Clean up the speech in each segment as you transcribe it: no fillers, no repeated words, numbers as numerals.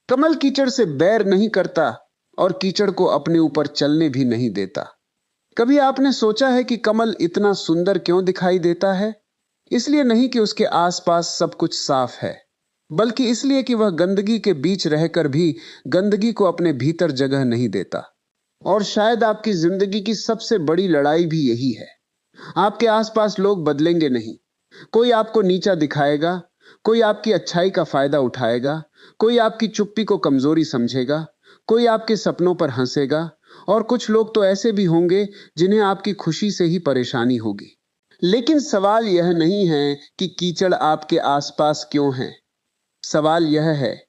कमल कीचड़ से बैर नहीं करता और कीचड़ को अपने ऊपर चलने भी नहीं देता। कभी आपने सोचा है कि कमल इतना सुंदर क्यों दिखाई देता है? इसलिए नहीं कि उसके आसपास सब कुछ साफ है, बल्कि इसलिए कि वह गंदगी के बीच रहकर भी गंदगी को अपने भीतर जगह नहीं देता। और शायद आपकी जिंदगी की सबसे बड़ी लड़ाई भी यही है। आपके आसपास लोग बदलेंगे नहीं। कोई आपको नीचा दिखाएगा, कोई आपकी अच्छाई का फायदा उठाएगा, कोई आपकी चुप्पी को कमजोरी समझेगा, कोई आपके सपनों पर हंसेगा, और कुछ लोग तो ऐसे भी होंगे जिन्हें आपकी खुशी से ही परेशानी होगी। लेकिन सवाल यह नहीं है कि कीचड़ आपके आसपास क्यों है। सवाल यह है,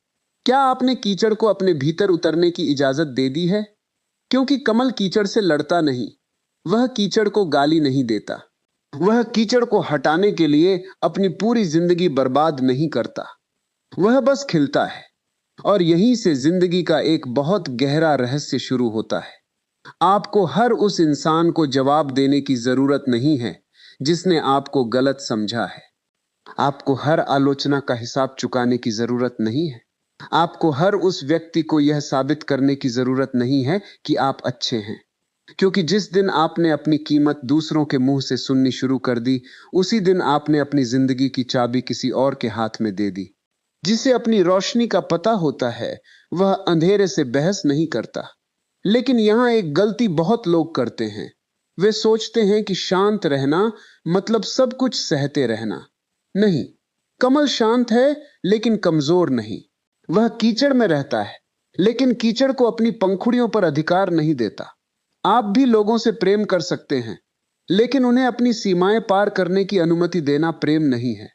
क्या आपने कीचड़ को अपने भीतर उतरने की इजाजत दे दी है? क्योंकि कमल कीचड़ से लड़ता नहीं, वह कीचड़ को गाली नहीं देता, वह कीचड़ को हटाने के लिए अपनी पूरी जिंदगी बर्बाद नहीं करता। वह बस खिलता है। और यहीं से जिंदगी का एक बहुत गहरा रहस्य शुरू होता है। आपको हर उस इंसान को जवाब देने की जरूरत नहीं है जिसने आपको गलत समझा है। आपको हर आलोचना का हिसाब चुकाने की जरूरत नहीं है। आपको हर उस व्यक्ति को यह साबित करने की जरूरत नहीं है कि आप अच्छे हैं। क्योंकि जिस दिन आपने अपनी कीमत दूसरों के मुंह से सुननी शुरू कर दी, उसी दिन आपने अपनी जिंदगी की चाबी किसी और के हाथ में दे दी। जिसे अपनी रोशनी का पता होता है, वह अंधेरे से बहस नहीं करता। लेकिन यहां एक गलती बहुत लोग करते हैं। वे सोचते हैं कि शांत रहना मतलब सब कुछ सहते रहना। नहीं, कमल शांत है लेकिन कमजोर नहीं। वह कीचड़ में रहता है, लेकिन कीचड़ को अपनी पंखुड़ियों पर अधिकार नहीं देता। आप भी लोगों से प्रेम कर सकते हैं, लेकिन उन्हें अपनी सीमाएं पार करने की अनुमति देना प्रेम नहीं है।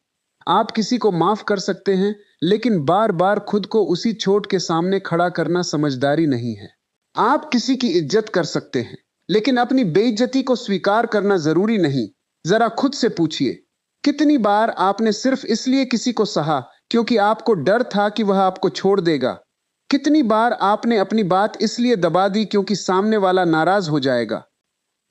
आप किसी को माफ कर सकते हैं, लेकिन बार बार खुद को उसी चोट के सामने खड़ा करना समझदारी नहीं है। आप किसी की इज्जत कर सकते हैं, लेकिन अपनी बेइज्जती को स्वीकार करना जरूरी नहीं। जरा खुद से पूछिए, कितनी बार आपने सिर्फ इसलिए किसी को सहा क्योंकि आपको डर था कि वह आपको छोड़ देगा? कितनी बार आपने अपनी बात इसलिए दबा दी क्योंकि सामने वाला नाराज हो जाएगा?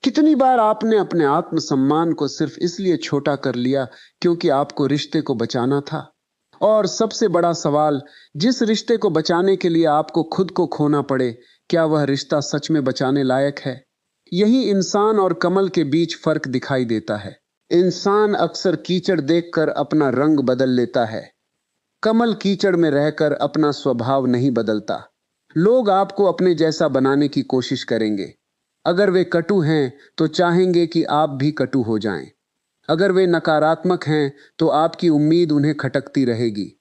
कितनी बार आपने अपने आत्मसम्मान को सिर्फ इसलिए छोटा कर लिया क्योंकि आपको रिश्ते को बचाना था? और सबसे बड़ा सवाल, जिस रिश्ते को बचाने के लिए आपको खुद को खोना पड़े, क्या वह रिश्ता सच में बचाने लायक है? यही इंसान और कमल के बीच फर्क दिखाई देता है। इंसान अक्सर कीचड़ देखकर अपना रंग बदल लेता है। कमल कीचड़ में रहकर अपना स्वभाव नहीं बदलता। लोग आपको अपने जैसा बनाने की कोशिश करेंगे। अगर वे कटु हैं तो चाहेंगे कि आप भी कटु हो जाएं। अगर वे नकारात्मक हैं तो आपकी उम्मीद उन्हें खटकती रहेगी।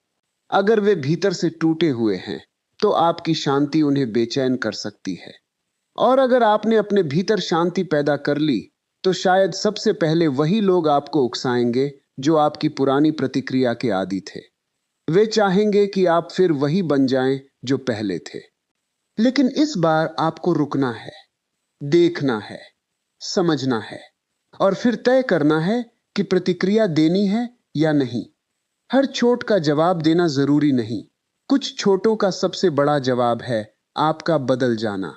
अगर वे भीतर से टूटे हुए हैं तो आपकी शांति उन्हें बेचैन कर सकती है। और अगर आपने अपने भीतर शांति पैदा कर ली, तो शायद सबसे पहले वही लोग आपको उकसाएंगे जो आपकी पुरानी प्रतिक्रिया के आदी थे। वे चाहेंगे कि आप फिर वही बन जाएं जो पहले थे। लेकिन इस बार आपको रुकना है, देखना है, समझना है, और फिर तय करना है कि प्रतिक्रिया देनी है या नहीं। हर चोट का जवाब देना जरूरी नहीं। कुछ चोटों का सबसे बड़ा जवाब है आपका बदल जाना।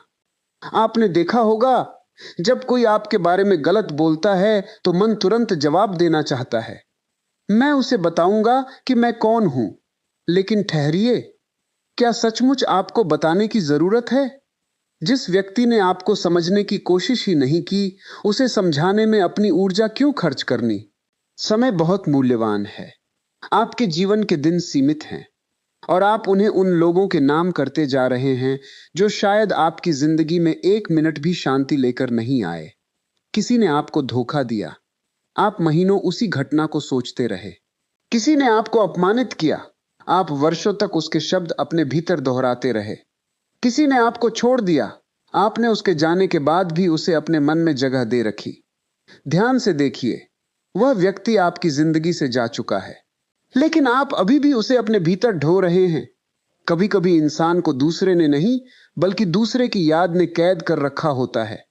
आपने देखा होगा, जब कोई आपके बारे में गलत बोलता है तो मन तुरंत जवाब देना चाहता है। मैं उसे बताऊंगा कि मैं कौन हूं। लेकिन ठहरिए, क्या सचमुच आपको बताने की जरूरत है? जिस व्यक्ति ने आपको समझने की कोशिश ही नहीं की, उसे समझाने में अपनी ऊर्जा क्यों खर्च करनी? समय बहुत मूल्यवान है। आपके जीवन के दिन सीमित हैं, और आप उन्हें उन लोगों के नाम करते जा रहे हैं जो शायद आपकी जिंदगी में एक मिनट भी शांति लेकर नहीं आए। किसी ने आपको धोखा दिया, आप महीनों उसी घटना को सोचते रहे। किसी ने आपको अपमानित किया, आप वर्षों तक उसके शब्द अपने भीतर दोहराते रहे। किसी ने आपको छोड़ दिया, आपने उसके जाने के बाद भी उसे अपने मन में जगह दे रखी। ध्यान से देखिए, वह व्यक्ति आपकी जिंदगी से जा चुका है, लेकिन आप अभी भी उसे अपने भीतर ढो रहे हैं। कभी कभी इंसान को दूसरे ने नहीं, बल्कि दूसरे की याद ने कैद कर रखा होता है।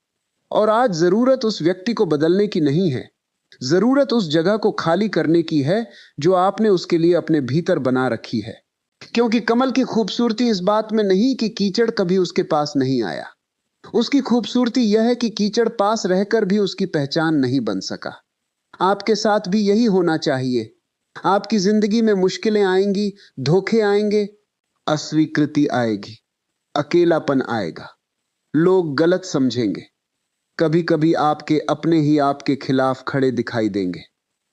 और आज जरूरत उस व्यक्ति को बदलने की नहीं है, जरूरत उस जगह को खाली करने की है जो आपने उसके लिए अपने भीतर बना रखी है। क्योंकि कमल की खूबसूरती इस बात में नहीं कि कीचड़ कभी उसके पास नहीं आया। उसकी खूबसूरती यह है कि कीचड़ पास रहकर भी उसकी पहचान नहीं बन सका। आपके साथ भी यही होना चाहिए। आपकी जिंदगी में मुश्किलें आएंगी, धोखे आएंगे, अस्वीकृति आएगी, अकेलापन आएगा, लोग गलत समझेंगे, कभी कभी आपके अपने ही आपके खिलाफ खड़े दिखाई देंगे।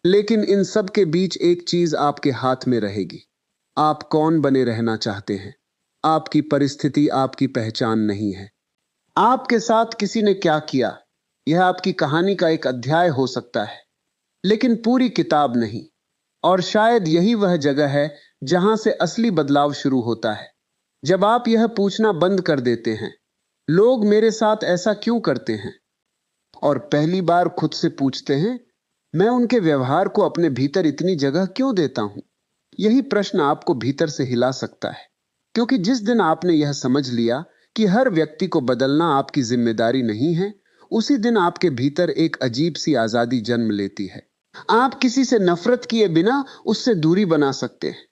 लेकिन इन सब के बीच एक चीज आपके हाथ में रहेगी। आप कौन बने रहना चाहते हैं। आपकी परिस्थिति आपकी पहचान नहीं है। आपके साथ किसी ने क्या किया, यह आपकी कहानी का एक अध्याय हो सकता है, लेकिन पूरी किताब नहीं। और शायद यही वह जगह है जहां से असली बदलाव शुरू होता है। जब आप यह पूछना बंद कर देते हैं, लोग मेरे साथ ऐसा क्यों करते हैं, और पहली बार खुद से पूछते हैं, मैं उनके व्यवहार को अपने भीतर इतनी जगह क्यों देता हूं। यही प्रश्न आपको भीतर से हिला सकता है, क्योंकि जिस दिन आपने यह समझ लिया कि हर व्यक्ति को बदलना आपकी जिम्मेदारी नहीं है, उसी दिन आपके भीतर एक अजीब सी आजादी जन्म लेती है। आप किसी से नफरत किए बिना उससे दूरी बना सकते हैं।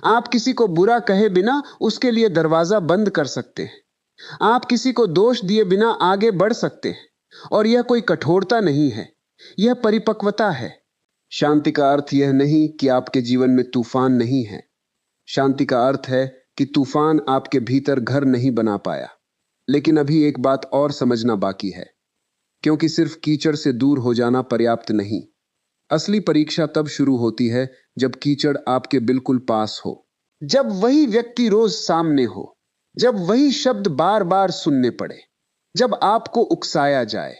आप किसी को बुरा कहे बिना उसके लिए दरवाजा बंद कर सकते हैं। आप किसी को दोष दिए बिना आगे बढ़ सकते हैं। और यह कोई कठोरता नहीं है, यह परिपक्वता है। शांति का अर्थ यह नहीं कि आपके जीवन में तूफान नहीं है। शांति का अर्थ है कि तूफान आपके भीतर घर नहीं बना पाया। लेकिन अभी एक बात और समझना बाकी है, क्योंकि सिर्फ कीचड़ से दूर हो जाना पर्याप्त नहीं। असली परीक्षा तब शुरू होती है जब कीचड़ आपके बिल्कुल पास हो, जब वही व्यक्ति रोज सामने हो, जब वही शब्द बार बार सुनने पड़े, जब आपको उकसाया जाए,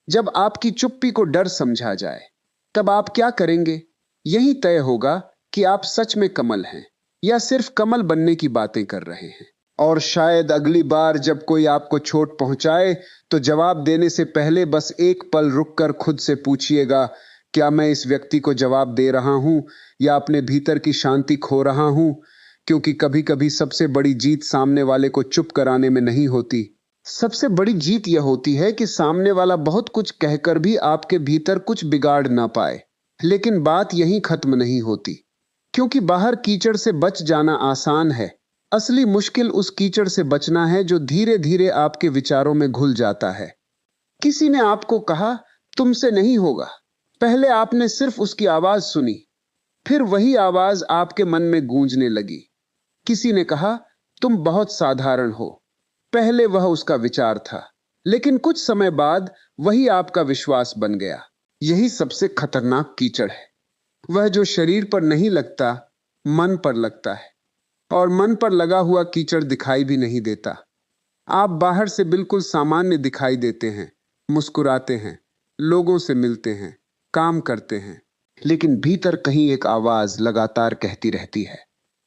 जब आपकी चुप्पी को डर समझा जाए। तब आप क्या करेंगे, यही तय होगा कि आप सच में कमल हैं या सिर्फ कमल बनने की बातें कर रहे हैं। और शायद अगली बार जब कोई आपको चोट पहुंचाए, तो जवाब देने से पहले बस एक पल रुककर खुद से पूछिएगा, क्या मैं इस व्यक्ति को जवाब दे रहा हूं या अपने भीतर की शांति खो रहा हूं। क्योंकि कभी कभी सबसे बड़ी जीत सामने वाले को चुप कराने में नहीं होती। सबसे बड़ी जीत यह होती है कि सामने वाला बहुत कुछ कहकर भी आपके भीतर कुछ बिगाड़ ना पाए। लेकिन बात यहीं खत्म नहीं होती, क्योंकि बाहर कीचड़ से बच जाना आसान है। असली मुश्किल उस कीचड़ से बचना है जो धीरे धीरे आपके विचारों में घुल जाता है। किसी ने आपको कहा, तुमसे नहीं होगा। पहले आपने सिर्फ उसकी आवाज सुनी, फिर वही आवाज आपके मन में गूंजने लगी। किसी ने कहा, तुम बहुत साधारण हो। पहले वह उसका विचार था, लेकिन कुछ समय बाद वही आपका विश्वास बन गया। यही सबसे खतरनाक कीचड़ है, वह जो शरीर पर नहीं लगता, मन पर लगता है। और मन पर लगा हुआ कीचड़ दिखाई भी नहीं देता। आप बाहर से बिल्कुल सामान्य दिखाई देते हैं, मुस्कुराते हैं, लोगों से मिलते हैं, काम करते हैं, लेकिन भीतर कहीं एक आवाज लगातार कहती रहती है,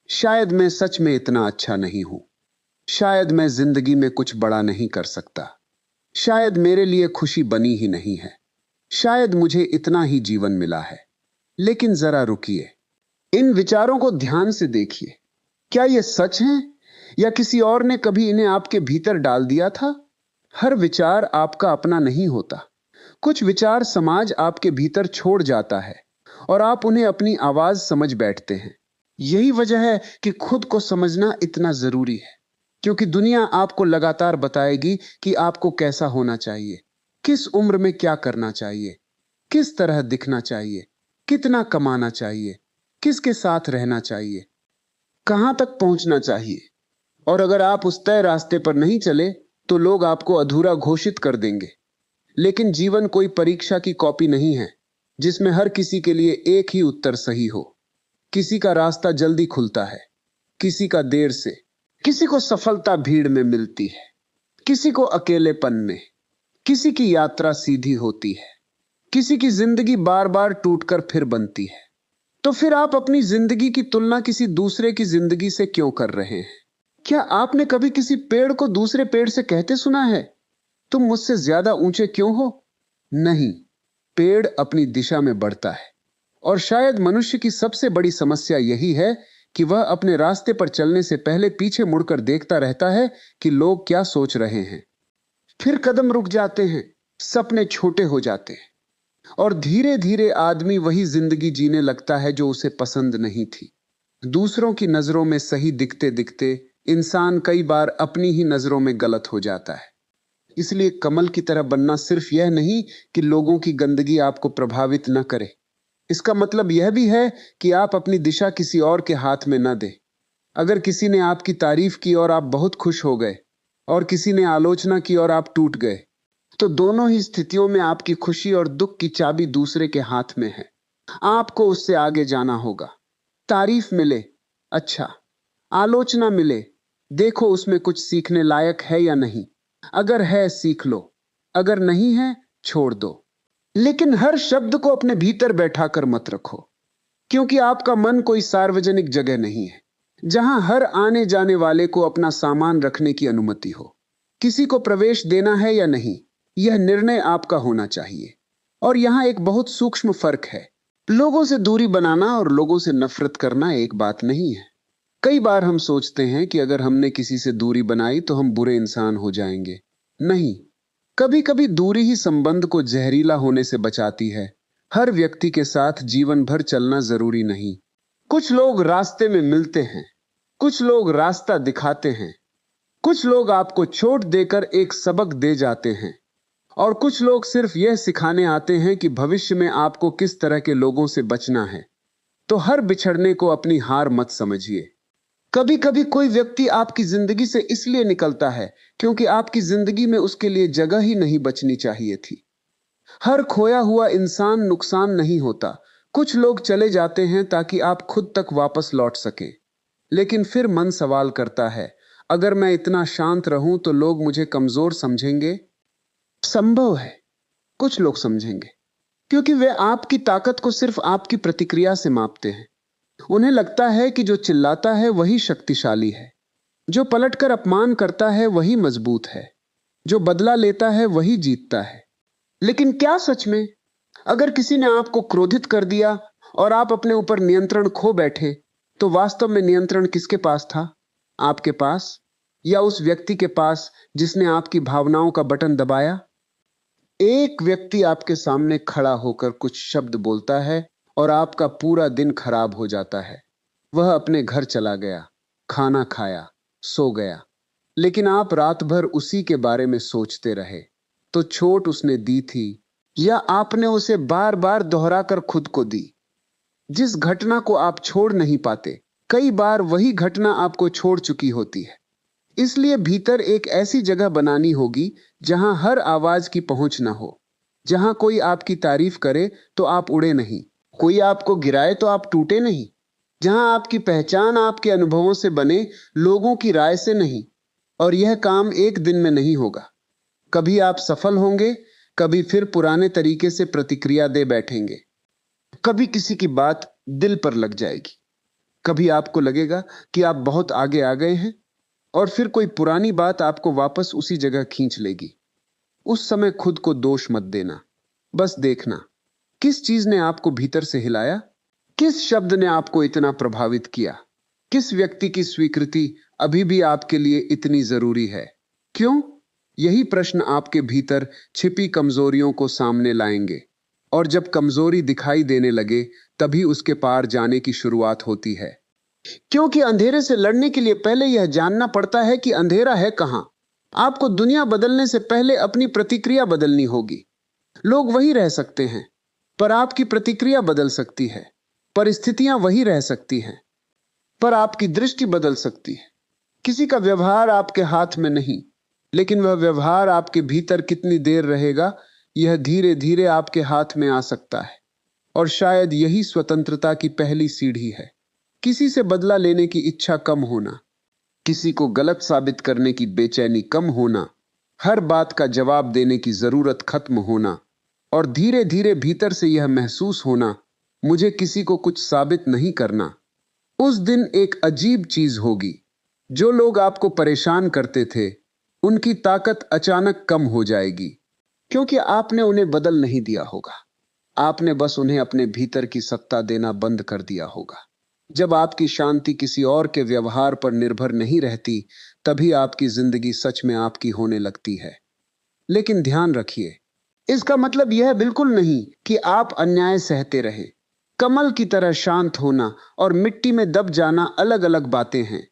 शायद मैं सच में इतना अच्छा नहीं हूं, शायद मैं जिंदगी में कुछ बड़ा नहीं कर सकता, शायद मेरे लिए खुशी बनी ही नहीं है, शायद मुझे इतना ही जीवन मिला है। लेकिन जरा रुकिए, इन विचारों को ध्यान से देखिए। क्या ये सच हैं या किसी और ने कभी इन्हें आपके भीतर डाल दिया था? हर विचार आपका अपना नहीं होता। कुछ विचार समाज आपके भीतर छोड़ जाता है और आप उन्हें अपनी आवाज समझ बैठते हैं। यही वजह है कि खुद को समझना इतना जरूरी है, क्योंकि दुनिया आपको लगातार बताएगी कि आपको कैसा होना चाहिए, किस उम्र में क्या करना चाहिए, किस तरह दिखना चाहिए, कितना कमाना चाहिए, किसके साथ रहना चाहिए, कहां तक पहुंचना चाहिए। और अगर आप उस तय रास्ते पर नहीं चले तो लोग आपको अधूरा घोषित कर देंगे। लेकिन जीवन कोई परीक्षा की कॉपी नहीं है जिसमें हर किसी के लिए एक ही उत्तर सही हो। किसी का रास्ता जल्दी खुलता है, किसी का देर से। किसी को सफलता भीड़ में मिलती है, किसी को अकेलेपन में। किसी की यात्रा सीधी होती है, किसी की जिंदगी बार बार टूटकर फिर बनती है। तो फिर आप अपनी जिंदगी की तुलना किसी दूसरे की जिंदगी से क्यों कर रहे हैं? क्या आपने कभी किसी पेड़ को दूसरे पेड़ से कहते सुना है, तुम मुझसे ज्यादा ऊंचे क्यों हो? नहीं, पेड़ अपनी दिशा में बढ़ता है। और शायद मनुष्य की सबसे बड़ी समस्या यही है कि वह अपने रास्ते पर चलने से पहले पीछे मुड़कर देखता रहता है कि लोग क्या सोच रहे हैं। फिर कदम रुक जाते हैं, सपने छोटे हो जाते हैं, और धीरे धीरे आदमी वही जिंदगी जीने लगता है जो उसे पसंद नहीं थी। दूसरों की नजरों में सही दिखते दिखते इंसान कई बार अपनी ही नजरों में गलत हो जाता है। इसलिए कमल की तरह बनना सिर्फ यह नहीं कि लोगों की गंदगी आपको प्रभावित न करे। इसका मतलब यह भी है कि आप अपनी दिशा किसी और के हाथ में न दें। अगर किसी ने आपकी तारीफ की और आप बहुत खुश हो गए और किसी ने आलोचना की और आप टूट गए, तो दोनों ही स्थितियों में आपकी खुशी और दुख की चाबी दूसरे के हाथ में है। आपको उससे आगे जाना होगा। तारीफ मिले, अच्छा। आलोचना मिले, देखो उसमें कुछ सीखने लायक है या नहीं। अगर है, सीख लो। अगर नहीं है, छोड़ दो। लेकिन हर शब्द को अपने भीतर बैठा कर मत रखो, क्योंकि आपका मन कोई सार्वजनिक जगह नहीं है जहां हर आने जाने वाले को अपना सामान रखने की अनुमति हो। किसी को प्रवेश देना है या नहीं, यह निर्णय आपका होना चाहिए। और यहां एक बहुत सूक्ष्म फर्क है। लोगों से दूरी बनाना और लोगों से नफरत करना एक बात नहीं है। कई बार हम सोचते हैं कि अगर हमने किसी से दूरी बनाई तो हम बुरे इंसान हो जाएंगे। नहीं, कभी कभी दूरी ही संबंध को जहरीला होने से बचाती है। हर व्यक्ति के साथ जीवन भर चलना जरूरी नहीं। कुछ लोग रास्ते में मिलते हैं, कुछ लोग रास्ता दिखाते हैं, कुछ लोग आपको चोट देकर एक सबक दे जाते हैं, और कुछ लोग सिर्फ यह सिखाने आते हैं कि भविष्य में आपको किस तरह के लोगों से बचना है। तो हर बिछड़ने को अपनी हार मत समझिए। कभी कभी कोई व्यक्ति आपकी जिंदगी से इसलिए निकलता है क्योंकि आपकी जिंदगी में उसके लिए जगह ही नहीं बचनी चाहिए थी। हर खोया हुआ इंसान नुकसान नहीं होता। कुछ लोग चले जाते हैं ताकि आप खुद तक वापस लौट सकें। लेकिन फिर मन सवाल करता है, अगर मैं इतना शांत रहूं तो लोग मुझे कमजोर समझेंगे? संभव है, कुछ लोग समझेंगे, क्योंकि वे आपकी ताकत को सिर्फ आपकी प्रतिक्रिया से मापते हैं। उन्हें लगता है कि जो चिल्लाता है वही शक्तिशाली है, जो पलटकर अपमान करता है वही मजबूत है, जो बदला लेता है वही जीतता है। लेकिन क्या सच में अगर किसी ने आपको क्रोधित कर दिया और आप अपने ऊपर नियंत्रण खो बैठे, तो वास्तव में नियंत्रण किसके पास था? आपके पास, या उस व्यक्ति के पास जिसने आपकी भावनाओं का बटन दबाया? एक व्यक्ति आपके सामने खड़ा होकर कुछ शब्द बोलता है और आपका पूरा दिन खराब हो जाता है। वह अपने घर चला गया, खाना खाया, सो गया, लेकिन आप रात भर उसी के बारे में सोचते रहे। तो चोट उसने दी थी या आपने उसे बार बार दोहराकर खुद को दी? जिस घटना को आप छोड़ नहीं पाते, कई बार वही घटना आपको छोड़ चुकी होती है। इसलिए भीतर एक ऐसी जगह बनानी होगी जहां हर आवाज की पहुंच ना हो, जहां कोई आपकी तारीफ करे तो आप उड़े नहीं, कोई आपको गिराए तो आप टूटे नहीं, जहां आपकी पहचान आपके अनुभवों से बने, लोगों की राय से नहीं। और यह काम एक दिन में नहीं होगा। कभी आप सफल होंगे, कभी फिर पुराने तरीके से प्रतिक्रिया दे बैठेंगे, कभी किसी की बात दिल पर लग जाएगी, कभी आपको लगेगा कि आप बहुत आगे आ गए हैं, और फिर कोई पुरानी बात आपको वापस उसी जगह खींच लेगी। उस समय खुद को दोष मत देना, बस देखना किस चीज ने आपको भीतर से हिलाया, किस शब्द ने आपको इतना प्रभावित किया, किस व्यक्ति की स्वीकृति अभी भी आपके लिए इतनी जरूरी है। क्यों? यही प्रश्न आपके भीतर छिपी कमजोरियों को सामने लाएंगे, और जब कमजोरी दिखाई देने लगे तभी उसके पार जाने की शुरुआत होती है। क्योंकि अंधेरे से लड़ने के लिए पहले यह जानना पड़ता है कि अंधेरा है कहां। आपको दुनिया बदलने से पहले अपनी प्रतिक्रिया बदलनी होगी। लोग वही रह सकते हैं, पर आपकी प्रतिक्रिया बदल सकती है। परिस्थितियां वही रह सकती हैं, पर आपकी दृष्टि बदल सकती है। किसी का व्यवहार आपके हाथ में नहीं, लेकिन वह व्यवहार आपके भीतर कितनी देर रहेगा, यह धीरे धीरे आपके हाथ में आ सकता है। और शायद यही स्वतंत्रता की पहली सीढ़ी है। किसी से बदला लेने की इच्छा कम होना, किसी को गलत साबित करने की बेचैनी कम होना, हर बात का जवाब देने की जरूरत खत्म होना, और धीरे धीरे भीतर से यह महसूस होना, मुझे किसी को कुछ साबित नहीं करना। उस दिन एक अजीब चीज होगी। जो लोग आपको परेशान करते थे, उनकी ताकत अचानक कम हो जाएगी, क्योंकि आपने उन्हें बदल नहीं दिया होगा। आपने बस उन्हें अपने भीतर की सत्ता देना बंद कर दिया होगा। जब आपकी शांति किसी और के व्यवहार पर निर्भर नहीं रहती, तभी आपकी जिंदगी सच में आपकी होने लगती है। लेकिन ध्यान रखिए, इसका मतलब यह बिल्कुल नहीं कि आप अन्याय सहते रहे। कमल की तरह शांत होना और मिट्टी में दब जाना अलग अलग बातें हैं।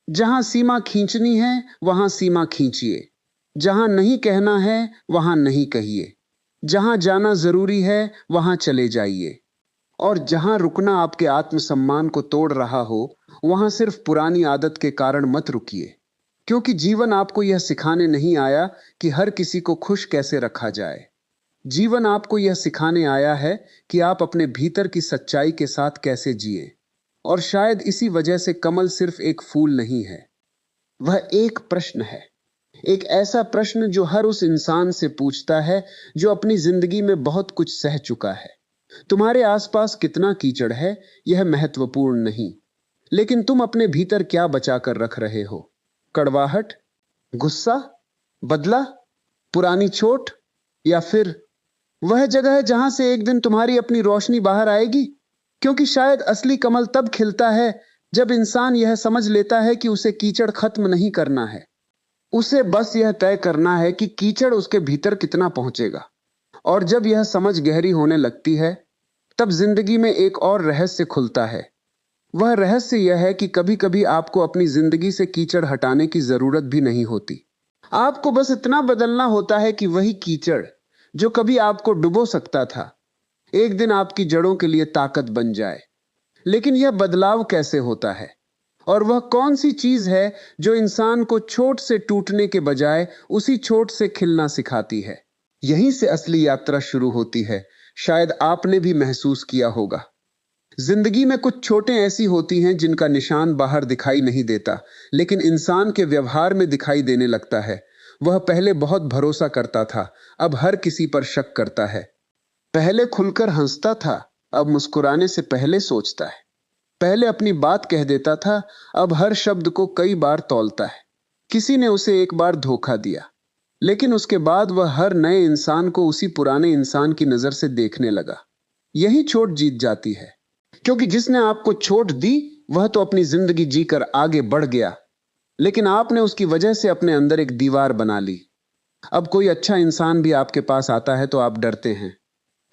जहां सीमा खींचनी है वहां सीमा खींचिए, जहां नहीं कहना है वहां नहीं कहिए, जहां जाना जरूरी है वहां चले जाइए, और जहां रुकना आपके आत्मसम्मान को तोड़ रहा हो वहां सिर्फ पुरानी आदत के कारण मत रुकिए, क्योंकि जीवन आपको यह सिखाने नहीं आया कि हर किसी को खुश कैसे रखा जाए। जीवन आपको यह सिखाने आया है कि आप अपने भीतर की सच्चाई के साथ कैसे जिए। और शायद इसी वजह से कमल सिर्फ एक फूल नहीं है, वह एक प्रश्न है। एक ऐसा प्रश्न जो हर उस इंसान से पूछता है जो अपनी जिंदगी में बहुत कुछ सह चुका है। तुम्हारे आसपास कितना कीचड़ है यह महत्वपूर्ण नहीं, लेकिन तुम अपने भीतर क्या बचा कर रख रहे हो? कड़वाहट, गुस्सा, बदला, पुरानी चोट, या फिर वह जगह है जहां से एक दिन तुम्हारी अपनी रोशनी बाहर आएगी? क्योंकि शायद असली कमल तब खिलता है जब इंसान यह समझ लेता है कि उसे कीचड़ खत्म नहीं करना है, उसे बस यह तय करना है कि कीचड़ उसके भीतर कितना पहुंचेगा। और जब यह समझ गहरी होने लगती है, तब जिंदगी में एक और रहस्य खुलता है। वह रहस्य यह है कि कभी कभी आपको अपनी जिंदगी से कीचड़ हटाने की जरूरत भी नहीं होती। आपको बस इतना बदलना होता है कि वही कीचड़ जो कभी आपको डुबो सकता था, एक दिन आपकी जड़ों के लिए ताकत बन जाए। लेकिन यह बदलाव कैसे होता है? और वह कौन सी चीज है जो इंसान को चोट से टूटने के बजाय उसी चोट से खिलना सिखाती है? यहीं से असली यात्रा शुरू होती है। शायद आपने भी महसूस किया होगा, जिंदगी में कुछ चोटें ऐसी होती हैं जिनका निशान बाहर दिखाई नहीं देता, लेकिन इंसान के व्यवहार में दिखाई देने लगता है। वह पहले बहुत भरोसा करता था, अब हर किसी पर शक करता है। पहले खुलकर हंसता था, अब मुस्कुराने से पहले सोचता है। पहले अपनी बात कह देता था, अब हर शब्द को कई बार तौलता है। किसी ने उसे एक बार धोखा दिया, लेकिन उसके बाद वह हर नए इंसान को उसी पुराने इंसान की नजर से देखने लगा। यही चोट जीत जाती है, क्योंकि जिसने आपको चोट दी वह तो अपनी जिंदगी जीकर आगे बढ़ गया, लेकिन आपने उसकी वजह से अपने अंदर एक दीवार बना ली। अब कोई अच्छा इंसान भी आपके पास आता है तो आप डरते हैं।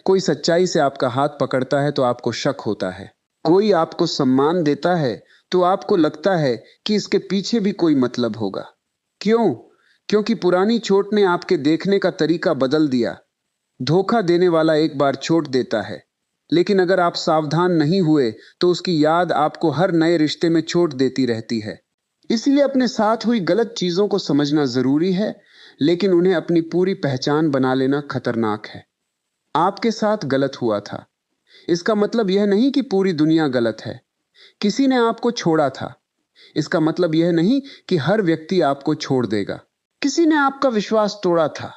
कोई सच्चाई से आपका हाथ पकड़ता है तो आपको शक होता है। कोई आपको सम्मान देता है तो आपको लगता है कि इसके पीछे भी कोई मतलब होगा। क्यों? क्योंकि पुरानी चोट ने आपके देखने का तरीका बदल दिया। धोखा देने वाला एक बार चोट देता है, लेकिन अगर आप सावधान नहीं हुए तो उसकी याद आपको हर नए रिश्ते में चोट देती रहती है। इसलिए अपने साथ हुई गलत चीजों को समझना जरूरी है, लेकिन उन्हें अपनी पूरी पहचान बना लेना खतरनाक है। आपके साथ गलत हुआ था, इसका मतलब यह नहीं कि पूरी दुनिया गलत है। किसी ने आपको छोड़ा था, इसका मतलब यह नहीं कि हर व्यक्ति आपको छोड़ देगा। किसी ने आपका विश्वास तोड़ा था,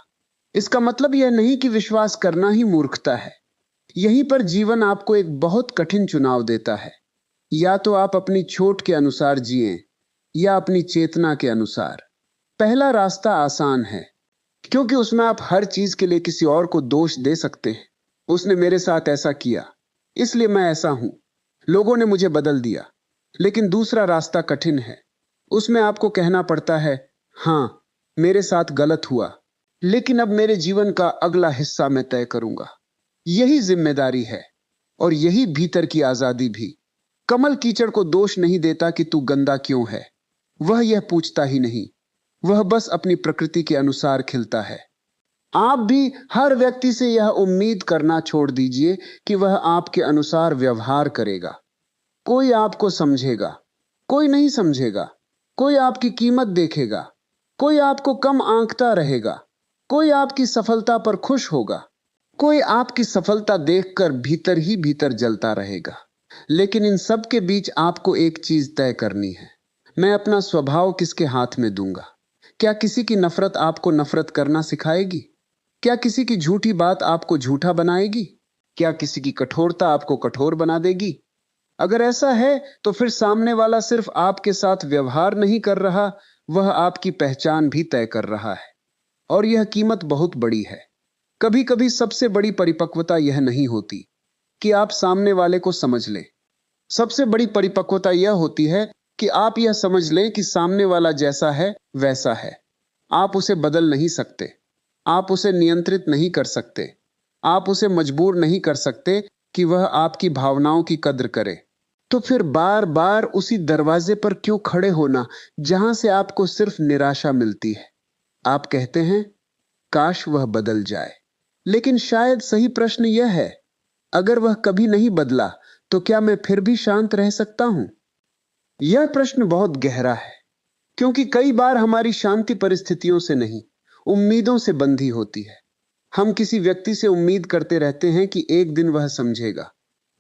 इसका मतलब यह नहीं कि विश्वास करना ही मूर्खता है। यहीं पर जीवन आपको एक बहुत कठिन चुनाव देता है। या तो आप अपनी चोट के अनुसार जिएं, या अपनी चेतना के अनुसार। पहला रास्ता आसान है, क्योंकि उसमें आप हर चीज के लिए किसी और को दोष दे सकते हैं। उसने मेरे साथ ऐसा किया, इसलिए मैं ऐसा हूं। लोगों ने मुझे बदल दिया। लेकिन दूसरा रास्ता कठिन है। उसमें आपको कहना पड़ता है, हां, मेरे साथ गलत हुआ, लेकिन अब मेरे जीवन का अगला हिस्सा मैं तय करूंगा। यही जिम्मेदारी है, और यही भीतर की आजादी भी। कमल कीचड़ को दोष नहीं देता कि तू गंदा क्यों है। वह यह पूछता ही नहीं, वह बस अपनी प्रकृति के अनुसार खिलता है। आप भी हर व्यक्ति से यह उम्मीद करना छोड़ दीजिए कि वह आपके अनुसार व्यवहार करेगा। कोई आपको समझेगा, कोई नहीं समझेगा। कोई आपकी कीमत देखेगा, कोई आपको कम आंकता रहेगा। कोई आपकी सफलता पर खुश होगा, कोई आपकी सफलता देखकर भीतर ही भीतर जलता रहेगा। लेकिन इन सब के बीच आपको एक चीज तय करनी है, मैं अपना स्वभाव किसके हाथ में दूंगा? क्या किसी की नफरत आपको नफरत करना सिखाएगी? क्या किसी की झूठी बात आपको झूठा बनाएगी? क्या किसी की कठोरता आपको कठोर बना देगी? अगर ऐसा है तो फिर सामने वाला सिर्फ आपके साथ व्यवहार नहीं कर रहा, वह आपकी पहचान भी तय कर रहा है। और यह कीमत बहुत बड़ी है। कभी कभी सबसे बड़ी परिपक्वता यह नहीं होती कि आप सामने वाले को समझ लें। सबसे बड़ी परिपक्वता यह होती है कि आप यह समझ लें कि सामने वाला जैसा है वैसा है। आप उसे बदल नहीं सकते, आप उसे नियंत्रित नहीं कर सकते, आप उसे मजबूर नहीं कर सकते कि वह आपकी भावनाओं की कद्र करे। तो फिर बार बार उसी दरवाजे पर क्यों खड़े होना जहां से आपको सिर्फ निराशा मिलती है? आप कहते हैं, काश वह बदल जाए। लेकिन शायद सही प्रश्न यह है, अगर वह कभी नहीं बदला तो क्या मैं फिर भी शांत रह सकता हूं? यह प्रश्न बहुत गहरा है, क्योंकि कई बार हमारी शांति परिस्थितियों से नहीं, उम्मीदों से बंधी होती है। हम किसी व्यक्ति से उम्मीद करते रहते हैं कि एक दिन वह समझेगा,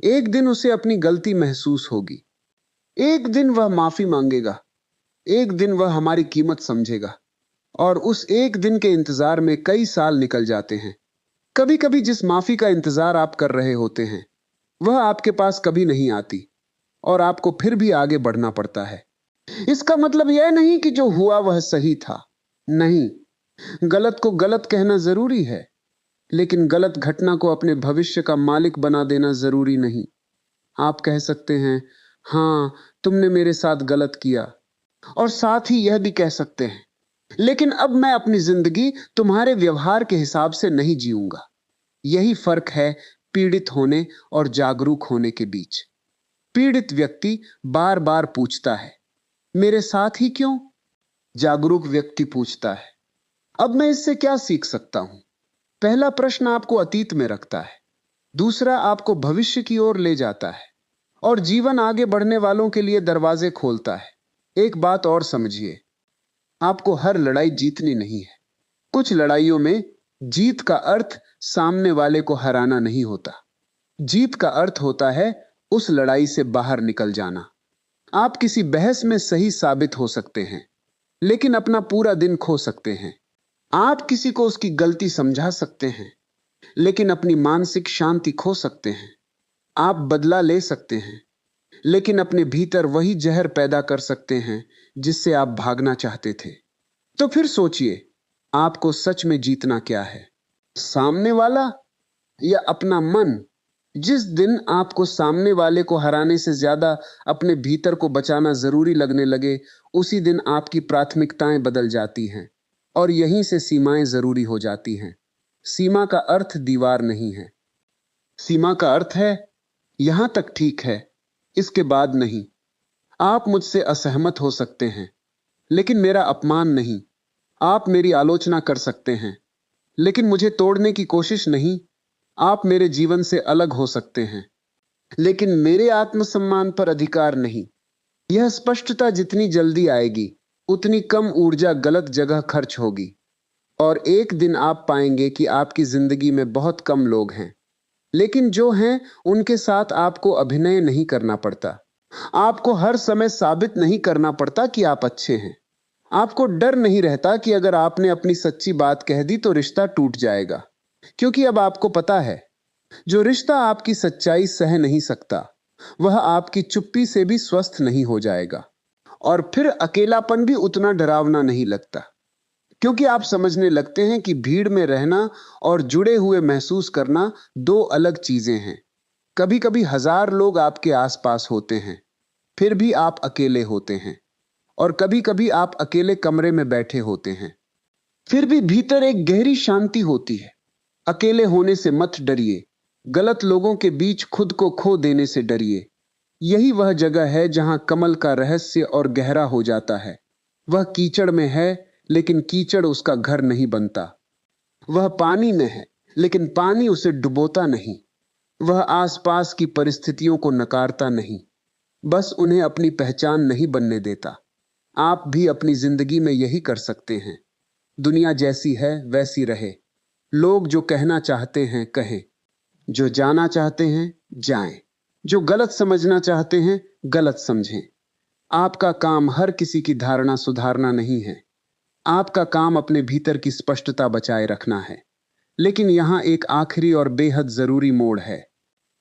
एक दिन उसे अपनी गलती महसूस होगी, एक दिन वह माफी मांगेगा, एक दिन वह हमारी कीमत समझेगा। और उस एक दिन के इंतजार में कई साल निकल जाते हैं। कभी कभी जिस माफी का इंतजार आप कर रहे होते हैं, वह आपके पास कभी नहीं आती और आपको फिर भी आगे बढ़ना पड़ता है। इसका मतलब यह नहीं कि जो हुआ वह सही था। नहीं, गलत को गलत कहना जरूरी है, लेकिन गलत घटना को अपने भविष्य का मालिक बना देना जरूरी नहीं। आप कह सकते हैं, हां, तुमने मेरे साथ गलत किया, और साथ ही यह भी कह सकते हैं, लेकिन अब मैं अपनी जिंदगी तुम्हारे व्यवहार के हिसाब से नहीं जीऊंगा। यही फर्क है पीड़ित होने और जागरूक होने के बीच। पीड़ित व्यक्ति बार बार पूछता है, मेरे साथ ही क्यों? जागरूक व्यक्ति पूछता है, अब मैं इससे क्या सीख सकता हूं? पहला प्रश्न आपको अतीत में रखता है, दूसरा आपको भविष्य की ओर ले जाता है, और जीवन आगे बढ़ने वालों के लिए दरवाजे खोलता है। एक बात और समझिए, आपको हर लड़ाई जीतनी नहीं है। कुछ लड़ाइयों में जीत का अर्थ सामने वाले को हराना नहीं होता। जीत का अर्थ होता है उस लड़ाई से बाहर निकल जाना। आप किसी बहस में सही साबित हो सकते हैं, लेकिन अपना पूरा दिन खो सकते हैं। आप किसी को उसकी गलती समझा सकते हैं, लेकिन अपनी मानसिक शांति खो सकते हैं। आप बदला ले सकते हैं, लेकिन अपने भीतर वही जहर पैदा कर सकते हैं जिससे आप भागना चाहते थे। तो फिर सोचिए, आपको सच में जीतना क्या है? सामने वाला या अपना मन? जिस दिन आपको सामने वाले को हराने से ज्यादा अपने भीतर को बचाना जरूरी लगने लगे, उसी दिन आपकी प्राथमिकताएं बदल जाती हैं, और यहीं से सीमाएं जरूरी हो जाती हैं। सीमा का अर्थ दीवार नहीं है। सीमा का अर्थ है, यहां तक ठीक है, इसके बाद नहीं। आप मुझसे असहमत हो सकते हैं, लेकिन मेरा अपमान नहीं। आप मेरी आलोचना कर सकते हैं, लेकिन मुझे तोड़ने की कोशिश नहीं। आप मेरे जीवन से अलग हो सकते हैं, लेकिन मेरे आत्मसम्मान पर अधिकार नहीं। यह स्पष्टता जितनी जल्दी आएगी, उतनी कम ऊर्जा गलत जगह खर्च होगी, और एक दिन आप पाएंगे कि आपकी जिंदगी में बहुत कम लोग हैं, लेकिन जो हैं उनके साथ आपको अभिनय नहीं करना पड़ता। आपको हर समय साबित नहीं करना पड़ता कि आप अच्छे हैं। आपको डर नहीं रहता कि अगर आपने अपनी सच्ची बात कह दी तो रिश्ता टूट जाएगा, क्योंकि अब आपको पता है, जो रिश्ता आपकी सच्चाई सह नहीं सकता, वह आपकी चुप्पी से भी स्वस्थ नहीं हो जाएगा। और फिर अकेलापन भी उतना डरावना नहीं लगता, क्योंकि आप समझने लगते हैं कि भीड़ में रहना और जुड़े हुए महसूस करना दो अलग चीजें हैं। कभी कभी 1000 लोग आपके आसपास होते हैं, फिर भी आप अकेले होते हैं, और कभी कभी आप अकेले कमरे में बैठे होते हैं, फिर भी भीतर एक गहरी शांति होती है। अकेले होने से मत डरिए, गलत लोगों के बीच खुद को खो देने से डरिए। यही वह जगह है जहां कमल का रहस्य और गहरा हो जाता है। वह कीचड़ में है, लेकिन कीचड़ उसका घर नहीं बनता। वह पानी में है, लेकिन पानी उसे डुबोता नहीं। वह आसपास की परिस्थितियों को नकारता नहीं, बस उन्हें अपनी पहचान नहीं बनने देता। आप भी अपनी जिंदगी में यही कर सकते हैं। दुनिया जैसी है वैसी रहे। लोग जो कहना चाहते हैं कहें, जो जाना चाहते हैं जाएं, जो गलत समझना चाहते हैं गलत समझें। आपका काम हर किसी की धारणा सुधारना नहीं है। आपका काम अपने भीतर की स्पष्टता बचाए रखना है। लेकिन यहां एक आखिरी और बेहद जरूरी मोड़ है,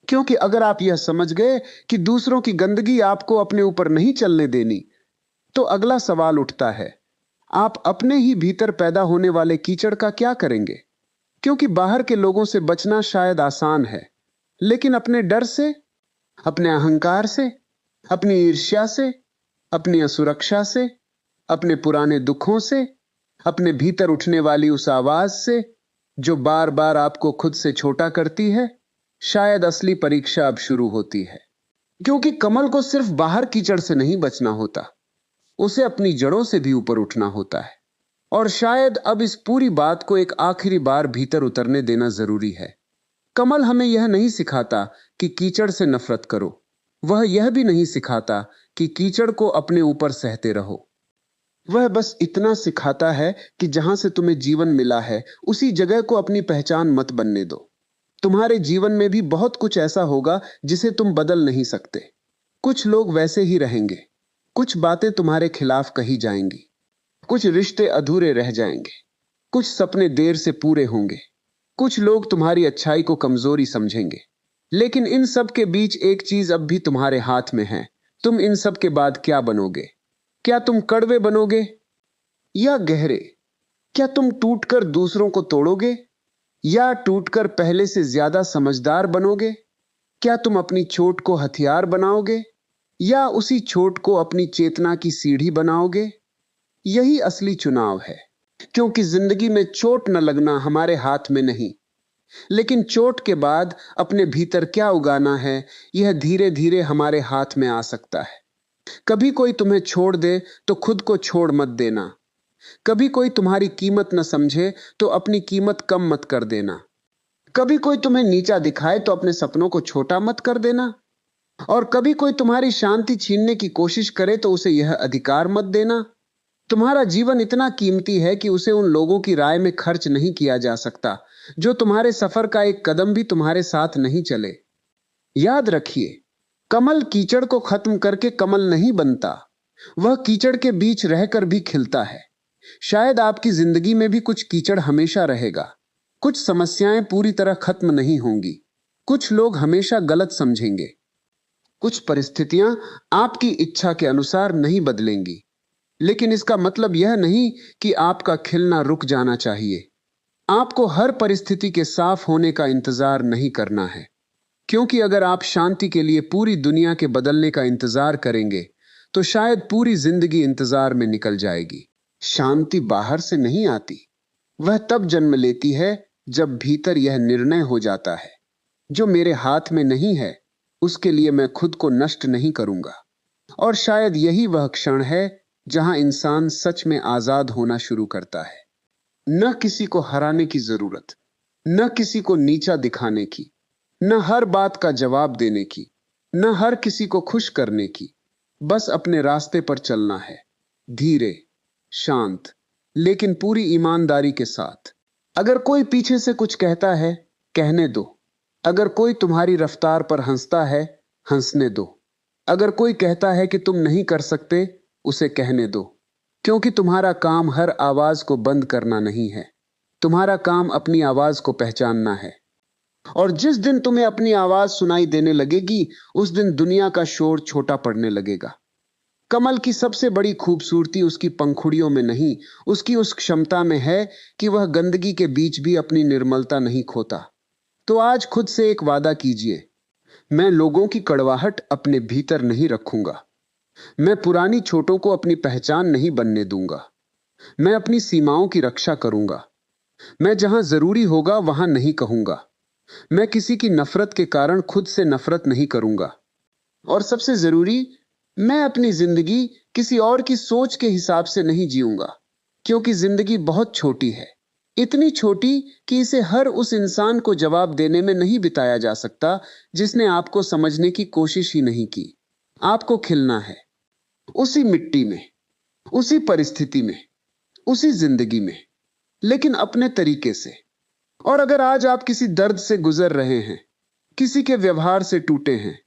क्योंकि अगर आप यह समझ गए कि दूसरों की गंदगी आपको अपने ऊपर नहीं चलने देनी, तो अगला सवाल उठता है, आप अपने ही भीतर पैदा होने वाले कीचड़ का क्या करेंगे? क्योंकि बाहर के लोगों से बचना शायद आसान है, लेकिन अपने डर से, अपने अहंकार से, अपनी ईर्ष्या से, अपनी असुरक्षा से, अपने पुराने दुखों से, अपने भीतर उठने वाली उस आवाज से जो बार बार आपको खुद से छोटा करती है, शायद असली परीक्षा अब शुरू होती है। क्योंकि कमल को सिर्फ बाहर कीचड़ से नहीं बचना होता, उसे अपनी जड़ों से भी ऊपर उठना होता है। और शायद अब इस पूरी बात को एक आखिरी बार भीतर उतरने देना जरूरी है। कमल हमें यह नहीं सिखाता कि कीचड़ से नफरत करो, वह यह भी नहीं सिखाता कि कीचड़ को अपने ऊपर सहते रहो। वह बस इतना सिखाता है कि जहां से तुम्हें जीवन मिला है उसी जगह को अपनी पहचान मत बनने दो। तुम्हारे जीवन में भी बहुत कुछ ऐसा होगा जिसे तुम बदल नहीं सकते। कुछ लोग वैसे ही रहेंगे, कुछ बातें तुम्हारे खिलाफ कही जाएंगी, कुछ रिश्ते अधूरे रह जाएंगे, कुछ सपने देर से पूरे होंगे, कुछ लोग तुम्हारी अच्छाई को कमजोरी समझेंगे। लेकिन इन सब के बीच एक चीज अब भी तुम्हारे हाथ में है। तुम इन सब के बाद क्या बनोगे? क्या तुम कड़वे बनोगे या गहरे? क्या तुम टूटकर दूसरों को तोड़ोगे या टूटकर पहले से ज्यादा समझदार बनोगे? क्या तुम अपनी चोट को हथियार बनाओगे या उसी चोट को अपनी चेतना की सीढ़ी बनाओगे? यही असली चुनाव है, क्योंकि जिंदगी में चोट न लगना हमारे हाथ में नहीं, लेकिन चोट के बाद अपने भीतर क्या उगाना है यह धीरे धीरे हमारे हाथ में आ सकता है। कभी कोई तुम्हें छोड़ दे तो खुद को छोड़ मत देना। कभी कोई तुम्हारी कीमत न समझे तो अपनी कीमत कम मत कर देना। कभी कोई तुम्हें नीचा दिखाए तो अपने सपनों को छोटा मत कर देना। और कभी कोई तुम्हारी शांति छीनने की कोशिश करे तो उसे यह अधिकार मत देना। तुम्हारा जीवन इतना कीमती है कि उसे उन लोगों की राय में खर्च नहीं किया जा सकता जो तुम्हारे सफर का एक कदम भी तुम्हारे साथ नहीं चले। याद रखिए, कमल कीचड़ को खत्म करके कमल नहीं बनता, वह कीचड़ के बीच रहकर भी खिलता है। शायद आपकी जिंदगी में भी कुछ कीचड़ हमेशा रहेगा, कुछ समस्याएं पूरी तरह खत्म नहीं होंगी, कुछ लोग हमेशा गलत समझेंगे, कुछ परिस्थितियां आपकी इच्छा के अनुसार नहीं बदलेंगी। लेकिन इसका मतलब यह नहीं कि आपका खिलना रुक जाना चाहिए। आपको हर परिस्थिति के साफ होने का इंतजार नहीं करना है, क्योंकि अगर आप शांति के लिए पूरी दुनिया के बदलने का इंतजार करेंगे तो शायद पूरी जिंदगी इंतजार में निकल जाएगी। शांति बाहर से नहीं आती, वह तब जन्म लेती है जब भीतर यह निर्णय हो जाता है, जो मेरे हाथ में नहीं है उसके लिए मैं खुद को नष्ट नहीं करूंगा। और शायद यही वह क्षण है जहां इंसान सच में आजाद होना शुरू करता है। न किसी को हराने की जरूरत, न किसी को नीचा दिखाने की, न हर बात का जवाब देने की, न हर किसी को खुश करने की। बस अपने रास्ते पर चलना है, धीरे, शांत, लेकिन पूरी ईमानदारी के साथ। अगर कोई पीछे से कुछ कहता है, कहने दो। अगर कोई तुम्हारी रफ्तार पर हंसता है, हंसने दो। अगर कोई कहता है कि तुम नहीं कर सकते, उसे कहने दो, क्योंकि तुम्हारा काम हर आवाज को बंद करना नहीं है, तुम्हारा काम अपनी आवाज को पहचानना है। और जिस दिन तुम्हें अपनी आवाज सुनाई देने लगेगी उस दिन दुनिया का शोर छोटा पड़ने लगेगा। कमल की सबसे बड़ी खूबसूरती उसकी पंखुड़ियों में नहीं, उसकी उस क्षमता में है कि वह गंदगी के बीच भी अपनी निर्मलता नहीं खोता। तो आज खुद से एक वादा कीजिए, मैं लोगों की कड़वाहट अपने भीतर नहीं रखूंगा। मैं पुरानी चोटों को अपनी पहचान नहीं बनने दूंगा। मैं अपनी सीमाओं की रक्षा करूंगा। मैं जहां जरूरी होगा वहां नहीं कहूंगा। मैं किसी की नफरत के कारण खुद से नफरत नहीं करूंगा। और सबसे जरूरी, मैं अपनी जिंदगी किसी और की सोच के हिसाब से नहीं जीऊंगा, क्योंकि जिंदगी बहुत छोटी है, इतनी छोटी कि इसे हर उस इंसान को जवाब देने में नहीं बिताया जा सकता जिसने आपको समझने की कोशिश ही नहीं की। आपको खिलना है, उसी मिट्टी में, उसी परिस्थिति में, उसी जिंदगी में, लेकिन अपने तरीके से। और अगर आज आप किसी दर्द से गुजर रहे हैं, किसी के व्यवहार से टूटे हैं,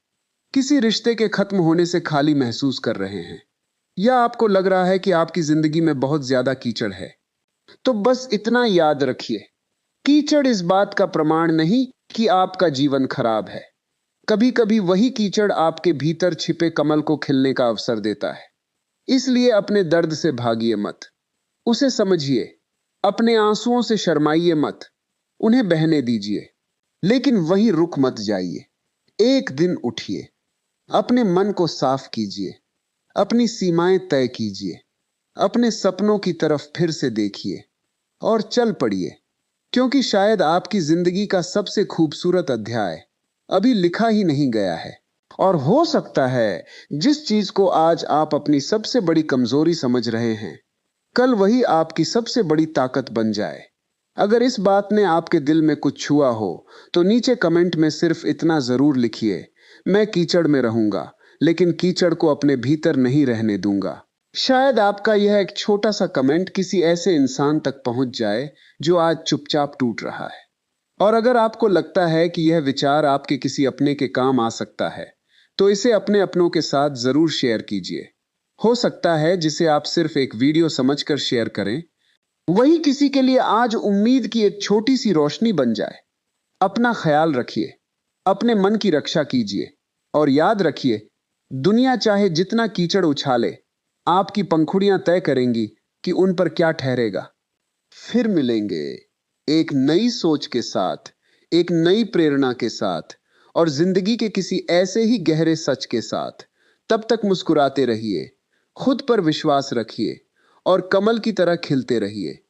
किसी रिश्ते के खत्म होने से खाली महसूस कर रहे हैं, या आपको लग रहा है कि आपकी जिंदगी में बहुत ज्यादा कीचड़ है, तो बस इतना याद रखिए, कीचड़ इस बात का प्रमाण नहीं कि आपका जीवन खराब है। कभी कभी वही कीचड़ आपके भीतर छिपे कमल को खिलने का अवसर देता है। इसलिए अपने दर्द से भागिए मत, उसे समझिए। अपने आंसुओं से शर्माइए मत, उन्हें बहने दीजिए। लेकिन वहीं रुक मत जाइए। एक दिन उठिए, अपने मन को साफ कीजिए, अपनी सीमाएं तय कीजिए, अपने सपनों की तरफ फिर से देखिए और चल पड़िए, क्योंकि शायद आपकी जिंदगी का सबसे खूबसूरत अध्याय अभी लिखा ही नहीं गया है। और हो सकता है जिस चीज को आज आप अपनी सबसे बड़ी कमजोरी समझ रहे हैं, कल वही आपकी सबसे बड़ी ताकत बन जाए। अगर इस बात ने आपके दिल में कुछ छुआ हो तो नीचे कमेंट में सिर्फ इतना जरूर लिखिए, मैं कीचड़ में रहूंगा, लेकिन कीचड़ को अपने भीतर नहीं रहने दूंगा। शायद आपका यह एक छोटा सा कमेंट किसी ऐसे इंसान तक पहुंच जाए जो आज चुपचाप टूट रहा है। और अगर आपको लगता है कि यह विचार आपके किसी अपने के काम आ सकता है, तो इसे अपने अपनों के साथ जरूर शेयर कीजिए। हो सकता है जिसे आप सिर्फ एक वीडियो समझकर शेयर करें, वही किसी के लिए आज उम्मीद की एक छोटी सी रोशनी बन जाए। अपना ख्याल रखिए, अपने मन की रक्षा कीजिए, और याद रखिए, दुनिया चाहे जितना कीचड़ उछाले, आपकी पंखुड़ियां तय करेंगी कि उन पर क्या ठहरेगा। फिर मिलेंगे एक नई सोच के साथ, एक नई प्रेरणा के साथ, और जिंदगी के किसी ऐसे ही गहरे सच के साथ। तब तक मुस्कुराते रहिए, खुद पर विश्वास रखिए, और कमल की तरह खिलते रहिए।